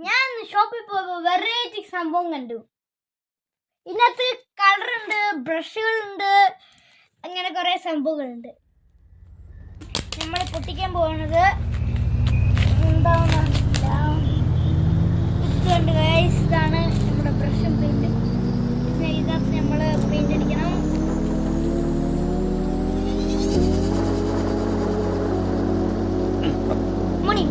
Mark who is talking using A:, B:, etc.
A: ഞാൻ ഷോപ്പിൽ പോയപ്പോൾ വെറൈറ്റി സംഭവം കണ്ടു. ഇതിനകത്ത് കളറുണ്ട്, ബ്രഷുകളുണ്ട്, അങ്ങനെ കുറേ സംഭവങ്ങളുണ്ട്. നമ്മൾ പൊട്ടിക്കാൻ പോകുന്നത് എന്താണെന്നറിയില്ല. ഇതുണ്ട് ഗൈസ്, ഇതാണ് നമ്മുടെ ബ്രഷും പെയിൻറ്റും. ഇതിനകത്ത് നമ്മൾ പെയിന്റ് അടിക്കണം. മണി